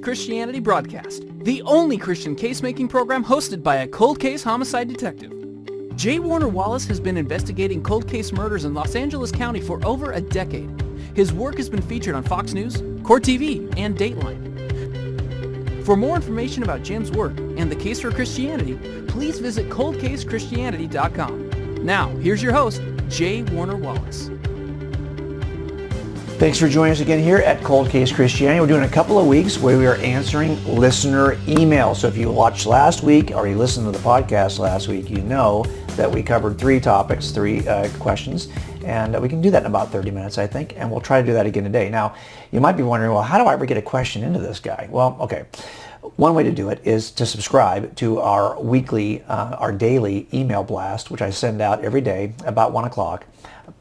Christianity broadcast, the only Christian case-making program hosted by a cold case homicide detective. J. Warner Wallace has been investigating cold case murders in Los Angeles County for over a decade. His work has been featured on Fox News, Court TV, and Dateline. For more information about Jim's work and the case for Christianity, please visit coldcasechristianity.com. Now, here's your host, J. Warner Wallace. Thanks for joining us again here at Cold Case Christianity. We're doing a couple of weeks where we are answering listener emails. So if you watched last week or you listened to the podcast last week, you know that we covered three topics, three questions, and we can do that in about 30 minutes, I think, and we'll try to do that again today. Now, you might be wondering, well, how do I ever get a question into this guy? Well, okay. One way to do it is to subscribe to our weekly, our daily email blast, which I send out every day about 1 o'clock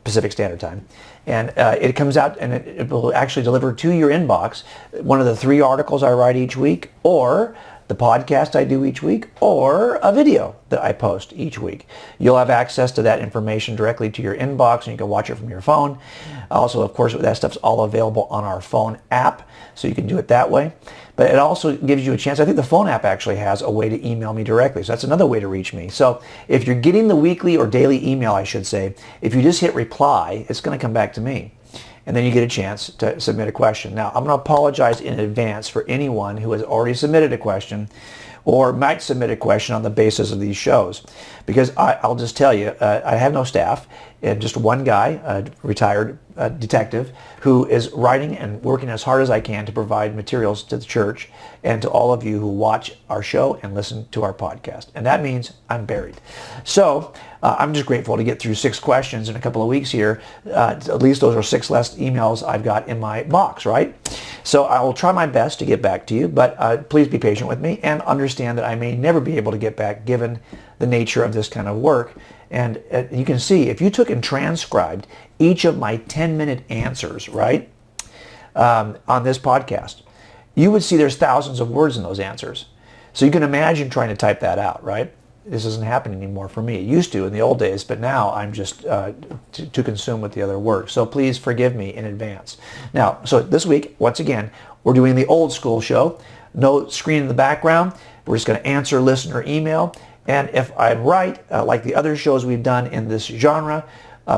Pacific Standard Time. And it comes out and it will actually deliver to your inbox one of the three articles I write each week, or the podcast I do each week, or a video that I post each week. You'll have access to that information directly to your inbox, and you can watch it from your phone. Also, of course, that stuff's all available on our phone app, so you can do it that way. But it also gives you a chance. I think the phone app actually has a way to email me directly, so that's another way to reach me. So if you're getting the weekly or daily email, I should say, if you just hit reply, it's going to come back to me. And then you get a chance to submit a question. Now, I'm going to apologize in advance for anyone who has already submitted a question or might submit a question on the basis of these shows. Because I'll just tell you, I have no staff, and just one guy, a retired detective, who is writing and working as hard as I can to provide materials to the church and to all of you who watch our show and listen to our podcast. And that means I'm buried. So I'm just grateful to get through 6 questions in a couple of weeks here. At least those are 6 less emails I've got in my box, right? So I will try my best to get back to you, but please be patient with me and understand that I may never be able to get back given the nature of this kind of work. And you can see, if you took and transcribed each of my 10-minute answers, right, on this podcast, you would see there's thousands of words in those answers. So you can imagine trying to type that out, right? This doesn't happen anymore for me. It used to in the old days, but now I'm just too consumed with the other work. So please forgive me in advance. Now, so this week, once again, we're doing the old school show. No screen in the background. We're just going to answer listener email. And if I'm right, like the other shows we've done in this genre,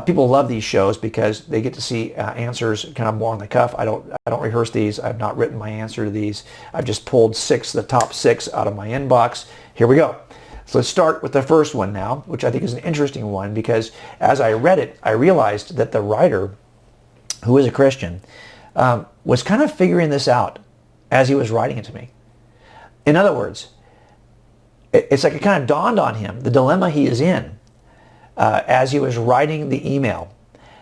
people love these shows because they get to see answers kind of more on the cuff. I don't rehearse these. I've not written my answer to these. I've just pulled the top 6 out of my inbox. Here we go. So let's start with the first one now, which I think is an interesting one because as I read it, I realized that the writer, who is a Christian, was kind of figuring this out as he was writing it to me. In other words, it's like it kind of dawned on him, the dilemma he is in, as he was writing the email.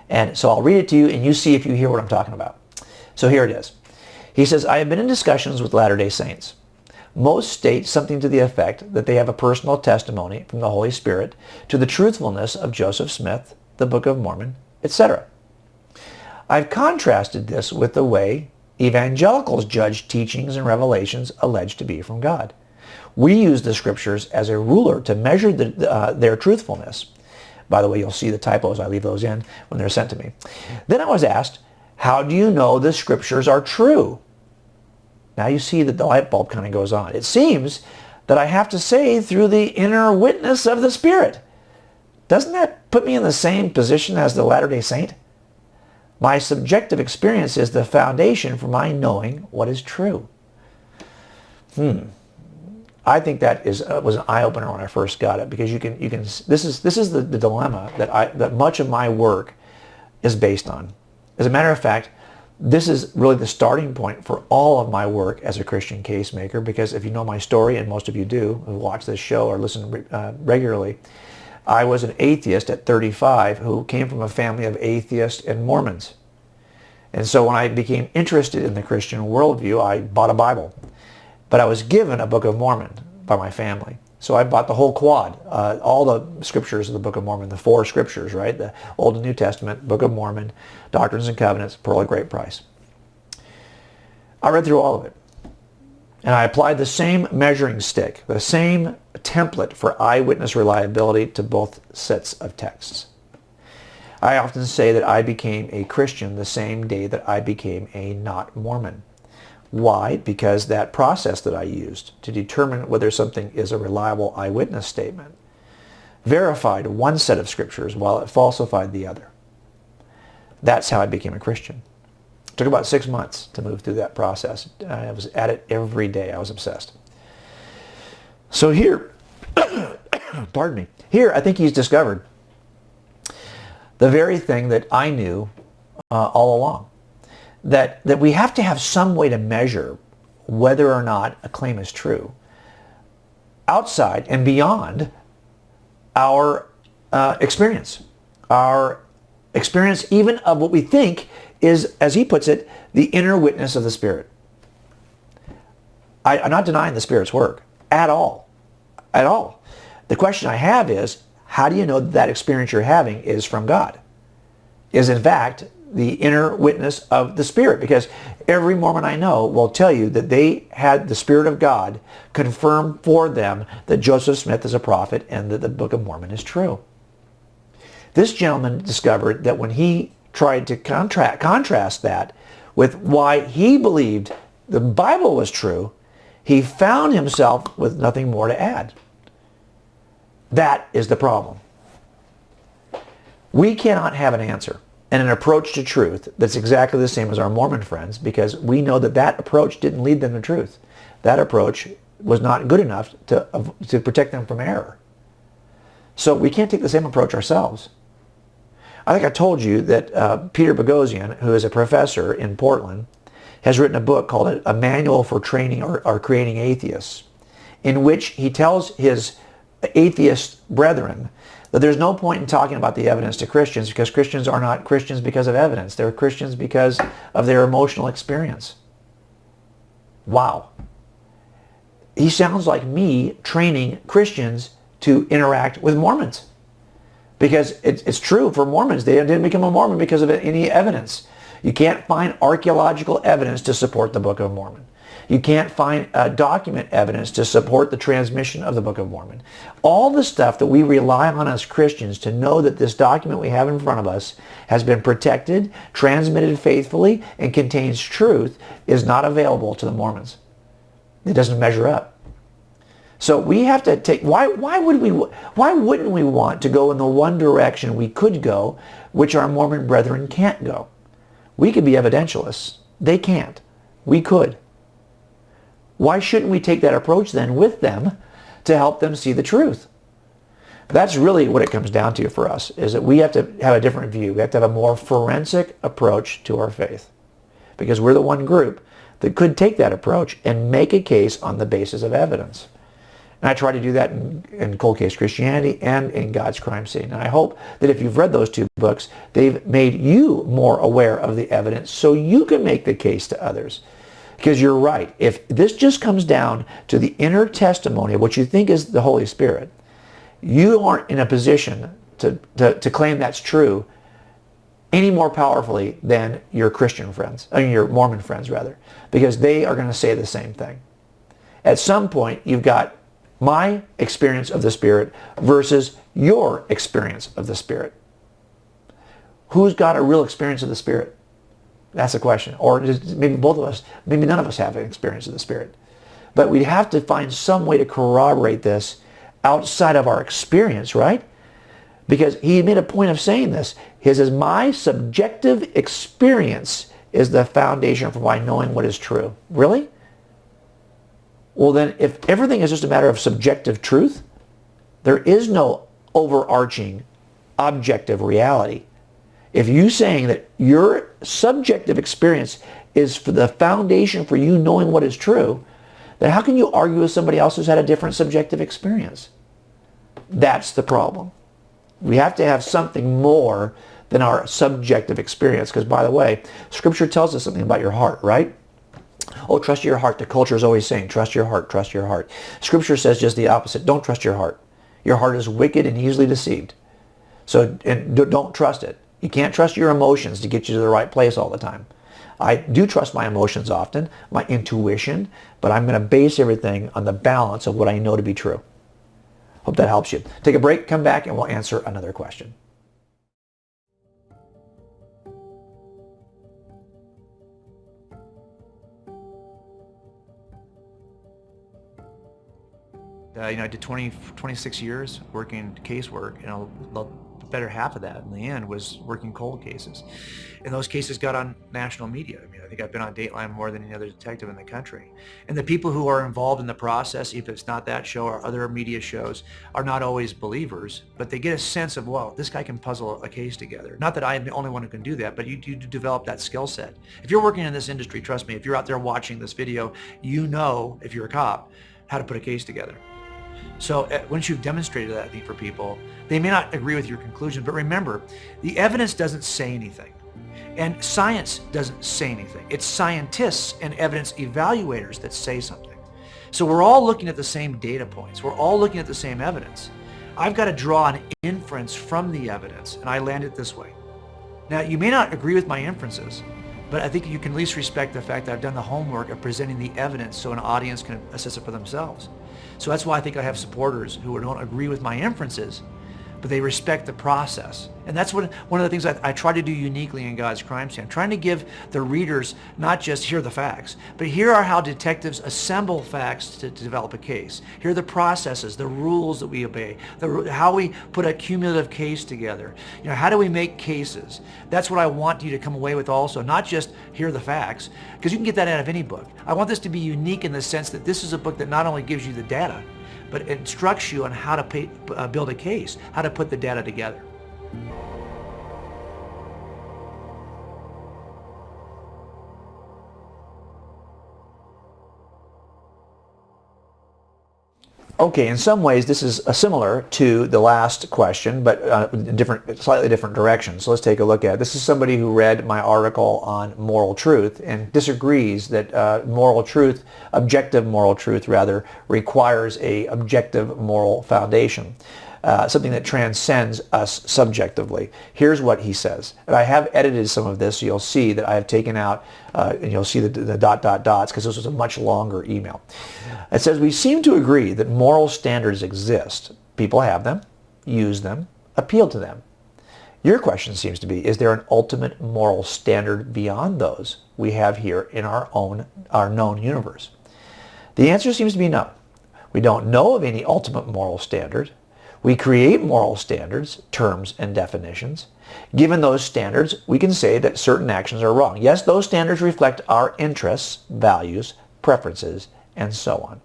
And so I'll read it to you and you see if you hear what I'm talking about. So here it is. He says, I have been in discussions with Latter-day Saints. Most state something to the effect that they have a personal testimony from the Holy Spirit to the truthfulness of Joseph Smith, the Book of Mormon, etc. I've contrasted this with the way evangelicals judge teachings and revelations alleged to be from God. We use the scriptures as a ruler to measure their truthfulness. By the way, you'll see the typos. I leave those in when they're sent to me. Then I was asked, how do you know the scriptures are true? Now you see that the light bulb kind of goes on. It seems that I have to say through the inner witness of the Spirit. Doesn't that put me in the same position as the Latter-day Saint? My subjective experience is the foundation for my knowing what is true. I think that was an eye-opener when I first got it because you can this is the dilemma that much of my work is based on. As a matter of fact, this is really the starting point for all of my work as a Christian case maker because if you know my story, and most of you do who watch this show or listen regularly, I was an atheist at 35 who came from a family of atheists and Mormons. And so when I became interested in the Christian worldview, I bought a Bible. But I was given a Book of Mormon by my family. So I bought the whole quad, all the scriptures of the Book of Mormon, the 4 scriptures, right? The Old and New Testament, Book of Mormon, Doctrines and Covenants, Pearl of Great Price. I read through all of it. And I applied the same measuring stick, the same template for eyewitness reliability to both sets of texts. I often say that I became a Christian the same day that I became a not Mormon. Why? Because that process that I used to determine whether something is a reliable eyewitness statement verified one set of scriptures while it falsified the other. That's how I became a Christian. It took about 6 months to move through that process. I was at it every day. I was obsessed. So here, pardon me, here I think he's discovered the very thing that I knew all along. That we have to have some way to measure whether or not a claim is true outside and beyond our experience even of what we think is, as he puts it, the inner witness of the Spirit. I'm not denying the Spirit's work at all. At all. The question I have is, how do you know that experience you're having is from God? Is in fact the inner witness of the Spirit? Because every Mormon I know will tell you that they had the Spirit of God confirm for them that Joseph Smith is a prophet and that the Book of Mormon is true. This gentleman discovered that when he tried to contrast that with why he believed the Bible was true, he found himself with nothing more to add. That is the problem. We cannot have an answer and an approach to truth that's exactly the same as our Mormon friends, because we know that that approach didn't lead them to truth. That approach was not good enough to protect them from error. So we can't take the same approach ourselves. I think I told you that Peter Boghossian, who is a professor in Portland, has written a book called A Manual for Training or Creating Atheists, in which he tells his atheist brethren that there's no point in talking about the evidence to Christians, because Christians are not Christians because of evidence. They're Christians because of their emotional experience. Wow. He sounds like me training Christians to interact with Mormons. Because it's true for Mormons. They didn't become a Mormon because of any evidence. You can't find archaeological evidence to support the Book of Mormon. You can't find document evidence to support the transmission of the Book of Mormon. All the stuff that we rely on as Christians to know that this document we have in front of us has been protected, transmitted faithfully, and contains truth is not available to the Mormons. It doesn't measure up. So we have to take, why wouldn't we want to go in the one direction we could go, which our Mormon brethren can't go? We could be evidentialists. They can't. We could. Why shouldn't we take that approach then with them to help them see the truth? That's really what it comes down to for us, is that we have to have a different view. We have to have a more forensic approach to our faith, because we're the one group that could take that approach and make a case on the basis of evidence. And I try to do that in Cold Case Christianity and in God's Crime Scene. And I hope that if you've read those two books, they've made you more aware of the evidence so you can make the case to others. Because you're right. If this just comes down to the inner testimony of what you think is the Holy Spirit, you aren't in a position to claim that's true any more powerfully than your Christian friends, your Mormon friends rather, because they are going to say the same thing. At some point, you've got my experience of the Spirit versus your experience of the Spirit. Who's got a real experience of the Spirit? That's the question. Or maybe both of us, maybe none of us have an experience of the Spirit. But we have to find some way to corroborate this outside of our experience, right? Because he made a point of saying this. He says, my subjective experience is the foundation for my knowing what is true. Really? Well then, if everything is just a matter of subjective truth, there is no overarching objective reality. If you saying that your subjective experience is for the foundation for you knowing what is true, then how can you argue with somebody else who's had a different subjective experience? That's the problem. We have to have something more than our subjective experience, because by the way, Scripture tells us something about your heart, right? Oh, trust your heart. The culture is always saying, trust your heart, trust your heart. Scripture says just the opposite. Don't trust your heart. Your heart is wicked and easily deceived. So don't trust it. You can't trust your emotions to get you to the right place all the time. I do trust my emotions often, my intuition, but I'm going to base everything on the balance of what I know to be true. Hope that helps you. Take a break, come back, and we'll answer another question. I did 26 years working casework, the better half of that in the end was working cold cases. And those cases got on national media. I think I've been on Dateline more than any other detective in the country. And the people who are involved in the process, if it's not that show or other media shows, are not always believers, but they get a sense of, well, this guy can puzzle a case together. Not that I'm the only one who can do that, but you develop that skill set. If you're working in this industry, trust me, if you're out there watching this video, you know, if you're a cop, how to put a case together. So once you've demonstrated that, I think, for people, they may not agree with your conclusion, but remember, the evidence doesn't say anything. And science doesn't say anything. It's scientists and evidence evaluators that say something. So we're all looking at the same data points. We're all looking at the same evidence. I've got to draw an inference from the evidence, and I land it this way. Now, you may not agree with my inferences, but I think you can at least respect the fact that I've done the homework of presenting the evidence so an audience can assess it for themselves. So that's why I think I have supporters who don't agree with my inferences, but they respect the process. And that's one of the things I try to do uniquely in God's Crime Scene. I'm trying to give the readers not just here are the facts, but here are how detectives assemble facts to develop a case. Here are the processes, the rules that we obey, how we put a cumulative case together. How do we make cases? That's what I want you to come away with also, not just here are the facts, because you can get that out of any book. I want this to be unique in the sense that this is a book that not only gives you the data, but it instructs you on how to build a case, how to put the data together. Okay, in some ways this is similar to the last question, but slightly different direction. So let's take a look at it. This is somebody who read my article on moral truth and disagrees that objective moral truth rather, requires a objective moral foundation. Something that transcends us subjectively. Here's what he says. And I have edited some of this, so you'll see that I have taken out, and you'll see the ... dots, because this was a much longer email. It says, we seem to agree that moral standards exist. People have them, use them, appeal to them. Your question seems to be, is there an ultimate moral standard beyond those we have here in our known universe? The answer seems to be no. We don't know of any ultimate moral standard. We create moral standards, terms, and definitions. Given those standards, we can say that certain actions are wrong. Yes, those standards reflect our interests, values, preferences, and so on.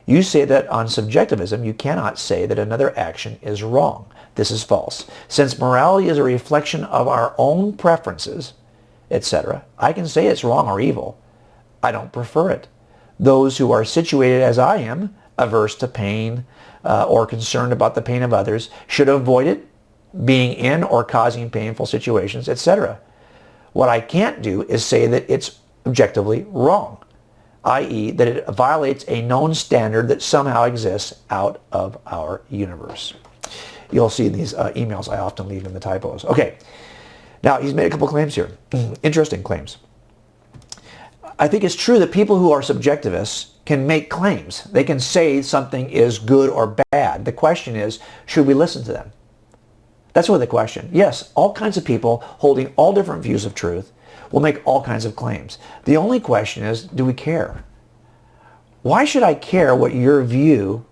You say that on subjectivism, you cannot say that another action is wrong. This is false. Since morality is a reflection of our own preferences, etc., I can say it's wrong or evil. I don't prefer it. Those who are situated as I am, averse to pain, or concerned about the pain of others, should avoid it, being in or causing painful situations, etc. What I can't do is say that it's objectively wrong, i.e. that it violates a known standard that somehow exists out of our universe. You'll see in these emails I often leave in the typos. Okay, now he's made a couple claims here. Interesting claims. I think it's true that people who are subjectivists can make claims. They can say something is good or bad. The question is, should we listen to them? That's really the question. Yes, all kinds of people holding all different views of truth will make all kinds of claims. The only question is, do we care? Why should I care what your view?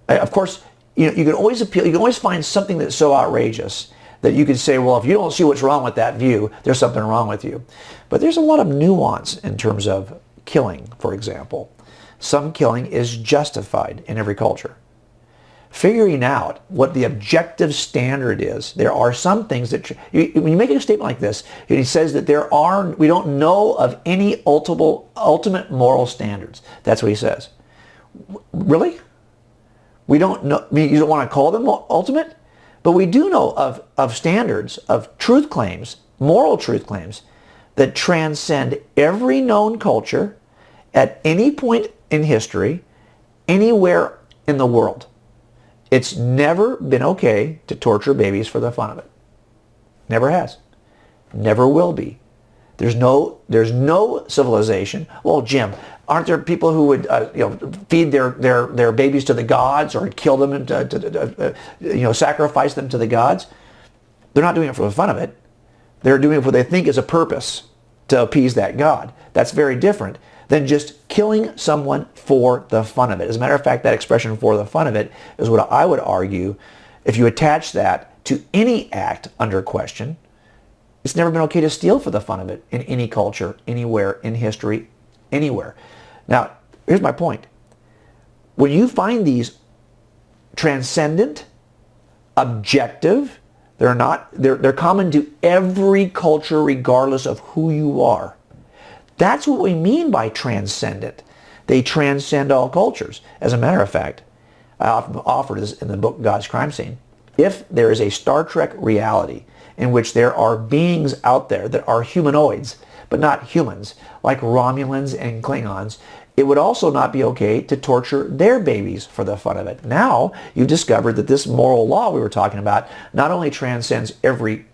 Of course, you can always appeal. You can always find something that's so outrageous that you could say, well, if you don't see what's wrong with that view, there's something wrong with you. But there's a lot of nuance in terms of killing, for example. Some killing is justified in every culture. Figuring out what the objective standard is, there are some things that, when you make a statement like this, he says that we don't know of any ultimate moral standards. That's what he says. Really? We don't know, you don't want to call them ultimate? But we do know of standards, of truth claims, moral truth claims, that transcend every known culture at any point in history, anywhere in the world. It's never been okay to torture babies for the fun of it. Never has. Never will be. There's no civilization. Well, Jim, aren't there people who would feed their babies to the gods or kill them and sacrifice them to the gods? They're not doing it for the fun of it. They're doing it for what they think is a purpose to appease that god. That's very different than just killing someone for the fun of it. As a matter of fact, that expression "for the fun of it" is what I would argue. If you attach that to any act under question, it's never been okay to steal for the fun of it in any culture, anywhere, in history, anywhere. Now, here's my point. When you find these transcendent, objective, they're common to every culture regardless of who you are. That's what we mean by transcendent. They transcend all cultures. As a matter of fact, I often offer this in the book God's Crime Scene. If there is a Star Trek reality in which there are beings out there that are humanoids, but not humans, like Romulans and Klingons, it would also not be okay to torture their babies for the fun of it. Now you've discovered that this moral law we were talking about not only transcends every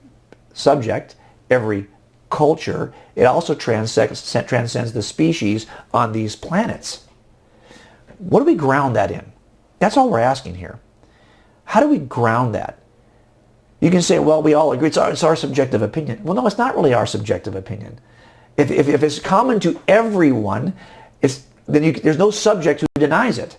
subject, every culture, it also transcends the species on these planets. What do we ground that in? That's all we're asking here. How do we ground that? You can say, well, we all agree, it's our subjective opinion. Well, no, it's not really our subjective opinion. If it's common to everyone, there's no subject who denies it.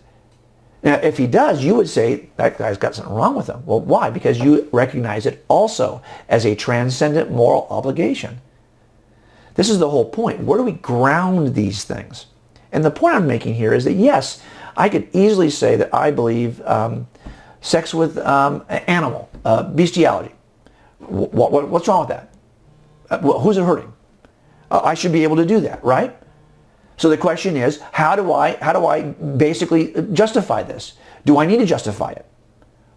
Now, if he does, you would say, that guy's got something wrong with him. Well, why? Because you recognize it also as a transcendent moral obligation. This is the whole point. Where do we ground these things? And the point I'm making here is that, yes, I could easily say that I believe sex with animal, bestiality. What's wrong with that? Who's it hurting? I should be able to do that, right? So the question is, how do I basically justify this? Do I need to justify it?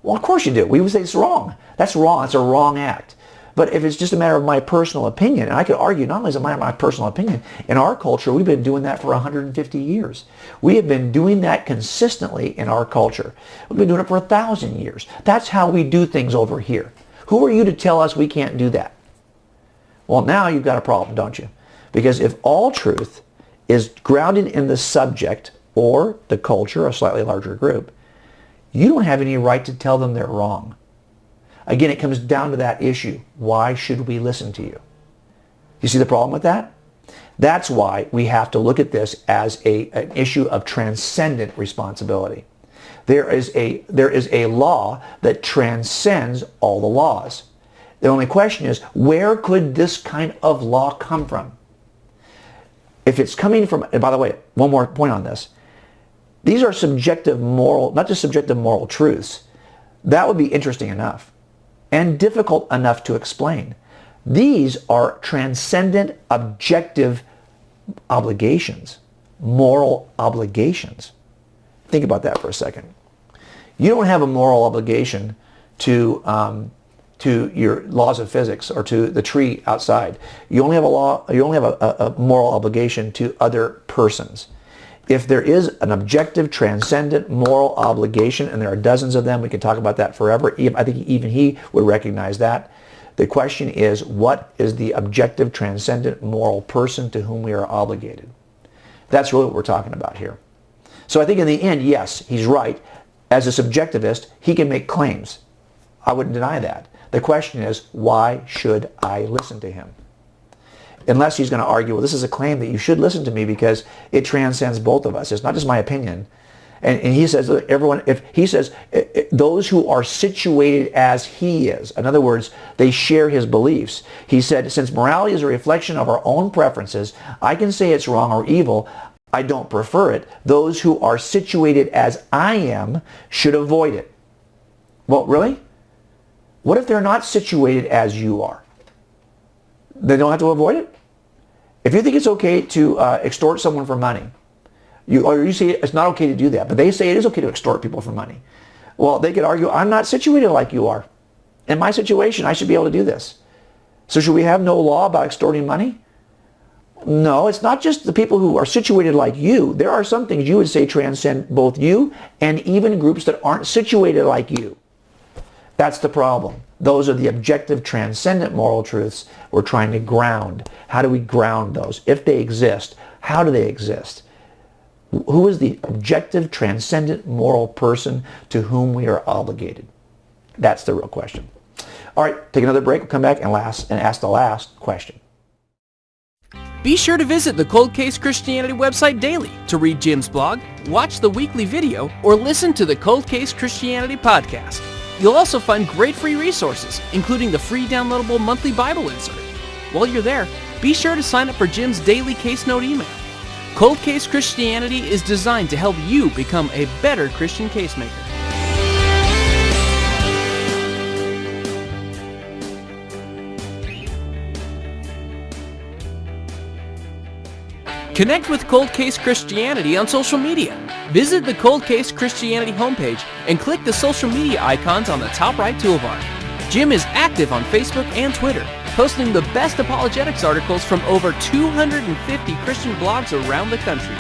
Well, of course you do. We would say it's wrong. That's wrong. It's a wrong act. But if it's just a matter of my personal opinion, and I could argue not only is it my personal opinion, in our culture we've been doing that for 150 years. We have been doing that consistently in our culture. We've been doing it for 1,000 years. That's how we do things over here. Who are you to tell us we can't do that? Well, now you've got a problem, don't you? Because if all truth is grounded in the subject or the culture, a slightly larger group, you don't have any right to tell them they're wrong. Again, it comes down to that issue. Why should we listen to you? You see the problem with that? That's why we have to look at this as an issue of transcendent responsibility. There is a law that transcends all the laws. The only question is, where could this kind of law come from? If it's coming from, and by the way, one more point on this. These are subjective moral, not just subjective moral truths. That would be interesting enough and difficult enough to explain. These are transcendent, objective obligations, moral obligations. Think about that for a second. You don't have a moral obligation to your laws of physics or to the tree outside. You only have a moral obligation to other persons. If there is an objective, transcendent moral obligation, and there are dozens of them, we could talk about that forever. I think even he would recognize that. The question is, what is the objective, transcendent moral person to whom we are obligated? That's really what we're talking about here. So I think in the end, yes, he's right. As a subjectivist, he can make claims. I wouldn't deny that. The question is, why should I listen to him? Unless he's going to argue, well, this is a claim that you should listen to me because it transcends both of us. It's not just my opinion. And he says, look, those who are situated as he is, in other words, they share his beliefs. He said, since morality is a reflection of our own preferences, I can say it's wrong or evil. I don't prefer it. Those who are situated as I am should avoid it. Well, really? What if they're not situated as you are? They don't have to avoid it? If you think it's okay to extort someone for money, you say it's not okay to do that, but they say it is okay to extort people for money. Well, they could argue, I'm not situated like you are. In my situation, I should be able to do this. So should we have no law about extorting money? No, it's not just the people who are situated like you. There are some things you would say transcend both you and even groups that aren't situated like you. That's the problem. Those are the objective, transcendent moral truths we're trying to ground. How do we ground those? If they exist, how do they exist? Who is the objective, transcendent moral person to whom we are obligated? That's the real question. All right, take another break. We'll come back and ask the last question. Be sure to visit the Cold Case Christianity website daily to read Jim's blog, watch the weekly video, or listen to the Cold Case Christianity podcast. You'll also find great free resources, including the free downloadable monthly Bible insert. While you're there, be sure to sign up for Jim's daily case note email. Cold Case Christianity is designed to help you become a better Christian casemaker. Connect with Cold Case Christianity on social media. Visit the Cold Case Christianity homepage and click the social media icons on the top right toolbar. Jim is active on Facebook and Twitter, posting the best apologetics articles from over 250 Christian blogs around the country.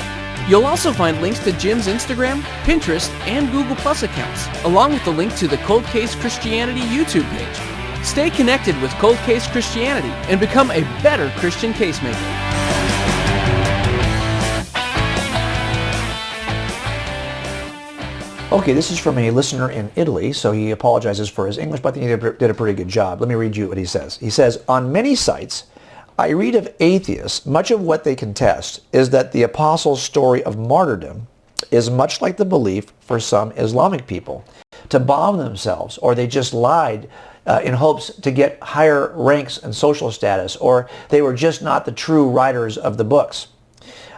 You'll also find links to Jim's Instagram, Pinterest, and Google Plus accounts, along with the link to the Cold Case Christianity YouTube page. Stay connected with Cold Case Christianity and become a better Christian casemaker. Okay, this is from a listener in Italy, so he apologizes for his English, but I think he did a pretty good job. Let me read you what he says. He says, on many sites, I read of atheists, much of what they contest is that the apostles' story of martyrdom is much like the belief for some Islamic people to bomb themselves, or they just lied in hopes to get higher ranks and social status, or they were just not the true writers of the books.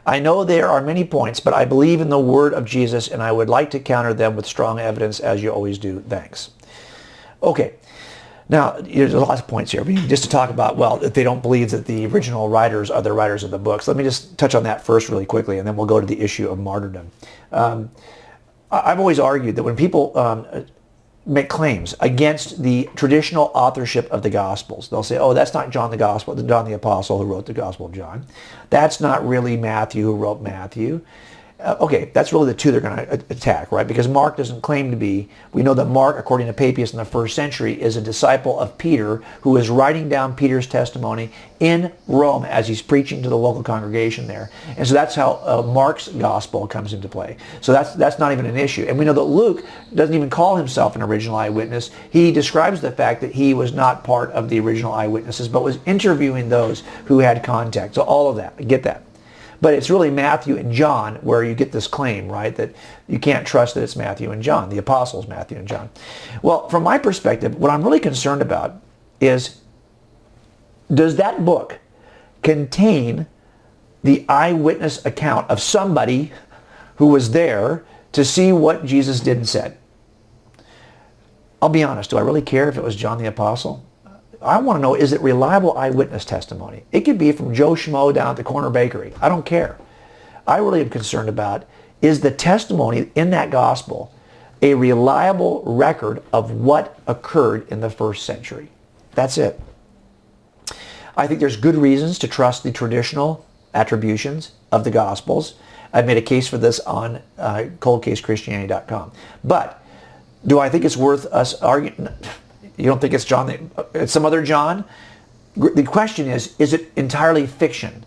I know there are many points, but I believe in the word of Jesus, and I would like to counter them with strong evidence, as you always do. Thanks. Okay. Now, there's lots of points here. Just to talk about, well, if they don't believe that the original writers are the writers of the books. Let me just touch on that first really quickly, and then we'll go to the issue of martyrdom. I've always argued that when people make claims against the traditional authorship of the Gospels, they'll say, oh, that's not John the Apostle who wrote the Gospel of John. That's not really Matthew who wrote Matthew. Okay, that's really the two they're going to attack, right? Because Mark doesn't claim to be. We know that Mark, according to Papias in the first century, is a disciple of Peter who is writing down Peter's testimony in Rome as he's preaching to the local congregation there. And so that's how Mark's gospel comes into play. So that's not even an issue. And we know that Luke doesn't even call himself an original eyewitness. He describes the fact that he was not part of the original eyewitnesses, but was interviewing those who had contact. So all of that, I get that. But it's really Matthew and John where you get this claim, right, that you can't trust that it's Matthew and John, the apostles Matthew and John. Well, from my perspective, what I'm really concerned about is, does that book contain the eyewitness account of somebody who was there to see what Jesus did and said? I'll be honest, do I really care if it was John the Apostle? I want to know, is it reliable eyewitness testimony? It could be from Joe Schmo down at the corner bakery. I don't care. I really am concerned about, is the testimony in that gospel a reliable record of what occurred in the first century? That's it. I think there's good reasons to trust the traditional attributions of the Gospels. I've made a case for this on coldcasechristianity.com. But do I think it's worth us arguing? You don't think it's John? It's some other John? The question is it entirely fiction?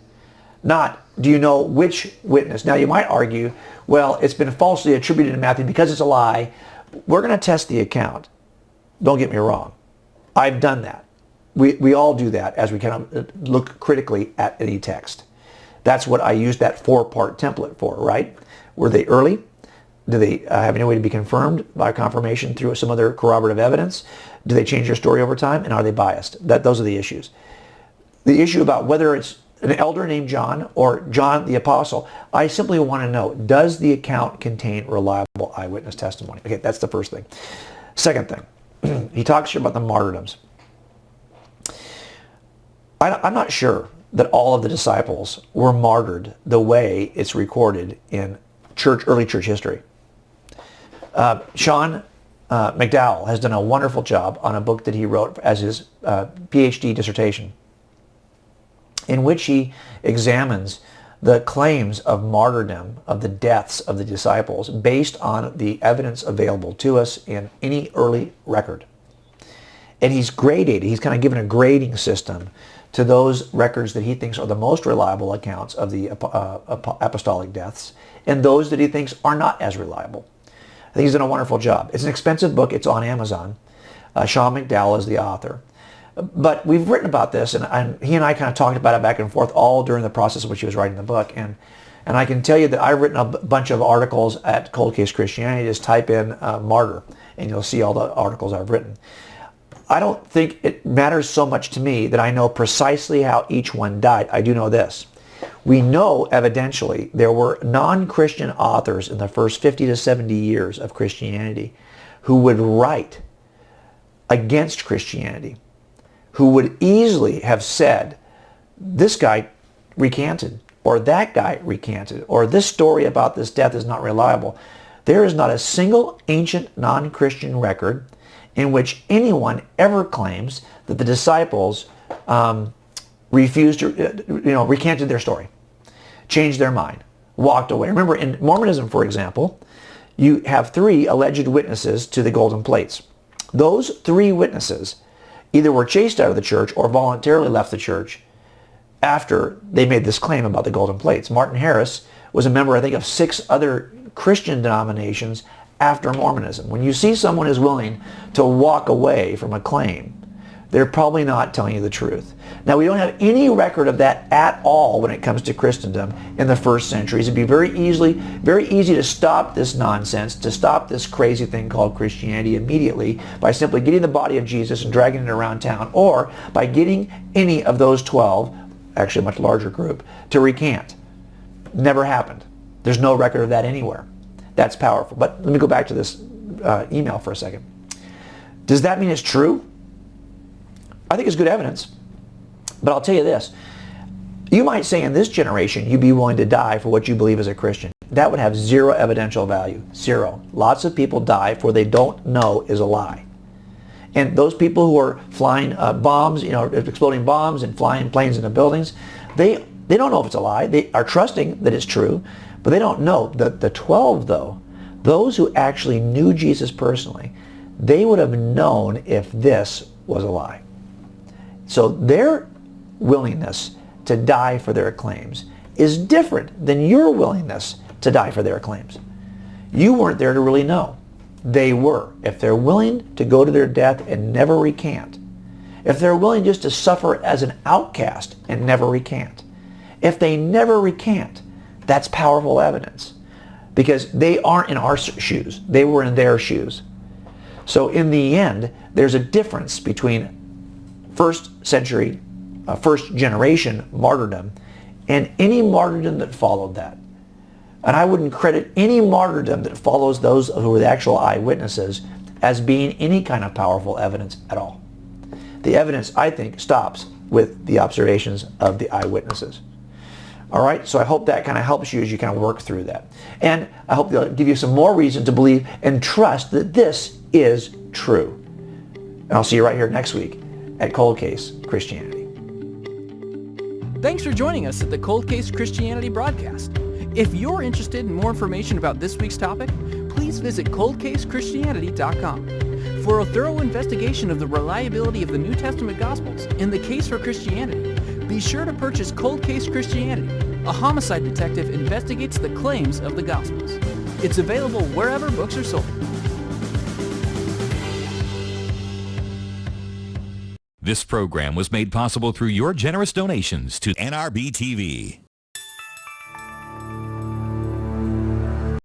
Not, do you know which witness? Now you might argue, well, it's been falsely attributed to Matthew because it's a lie. We're going to test the account. Don't get me wrong. I've done that. We all do that as we kind of look critically at any text. That's what I used that 4-part template for, right? Were they early? Do they have any way to be confirmed by confirmation through some other corroborative evidence? Do they change their story over time? And are they biased? Those are the issues. The issue about whether it's an elder named John or John the Apostle, I simply want to know, does the account contain reliable eyewitness testimony? Okay, that's the first thing. Second thing, he talks here about the martyrdoms. I'm not sure that all of the disciples were martyred the way it's recorded in early church history. Sean McDowell has done a wonderful job on a book that he wrote as his PhD dissertation, in which he examines the claims of martyrdom, of the deaths of the disciples, based on the evidence available to us in any early record. And he's gradated, he's kind of given a grading system to those records that he thinks are the most reliable accounts of the apostolic deaths, and those that he thinks are not as reliable. I think he's done a wonderful job. It's an expensive book. It's on Amazon. Sean McDowell is the author. But we've written about this, and he and I kind of talked about it back and forth all during the process in which he was writing the book. And I can tell you that I've written a bunch of articles at Cold Case Christianity. Just type in martyr, and you'll see all the articles I've written. I don't think it matters so much to me that I know precisely how each one died. I do know this. We know, evidentially, there were non-Christian authors in the first 50 to 70 years of Christianity who would write against Christianity, who would easily have said, this guy recanted, or that guy recanted, or this story about this death is not reliable. There is not a single ancient non-Christian record in which anyone ever claims that the disciples refused to, recanted their story, changed their mind, walked away. Remember, in Mormonism, for example, you have 3 alleged witnesses to the golden plates. Those 3 witnesses either were chased out of the church or voluntarily left the church after they made this claim about the golden plates. Martin Harris was a member, I think, of 6 other Christian denominations after Mormonism. When you see someone is willing to walk away from a claim, they're probably not telling you the truth. Now, we don't have any record of that at all when it comes to Christendom in the first centuries. It'd be very easy to stop this nonsense, to stop this crazy thing called Christianity immediately by simply getting the body of Jesus and dragging it around town, or by getting any of those 12, actually a much larger group, to recant. Never happened. There's no record of that anywhere. That's powerful. But let me go back to this email for a second. Does that mean it's true? I think it's good evidence. But I'll tell you this. You might say in this generation you'd be willing to die for what you believe as a Christian. That would have 0 evidential value. 0. Lots of people die for what they don't know is a lie. And those people who are flying bombs, exploding bombs and flying planes into buildings, they don't know if it's a lie. They are trusting that it's true, but they don't know. The 12, though, those who actually knew Jesus personally, they would have known if this was a lie. So their willingness to die for their claims is different than your willingness to die for their claims. You weren't there to really know. They were. If they're willing to go to their death and never recant, if they're willing just to suffer as an outcast and never recant, if they never recant, that's powerful evidence, because they aren't in our shoes. They were in their shoes. So in the end, there's a difference between first generation martyrdom and any martyrdom that followed that. And I wouldn't credit any martyrdom that follows those who were the actual eyewitnesses as being any kind of powerful evidence at all. The evidence, I think, stops with the observations of the eyewitnesses. All right, so I hope that kind of helps you as you kind of work through that. And I hope they'll give you some more reason to believe and trust that this is true. And I'll see you right here next week at Cold Case Christianity. Thanks for joining us at the Cold Case Christianity broadcast. If you're interested in more information about this week's topic, please visit coldcasechristianity.com. For a thorough investigation of the reliability of the New Testament Gospels in the case for Christianity, be sure to purchase Cold Case Christianity. A homicide detective investigates the claims of the Gospels. It's available wherever books are sold. This program was made possible through your generous donations to NRB TV.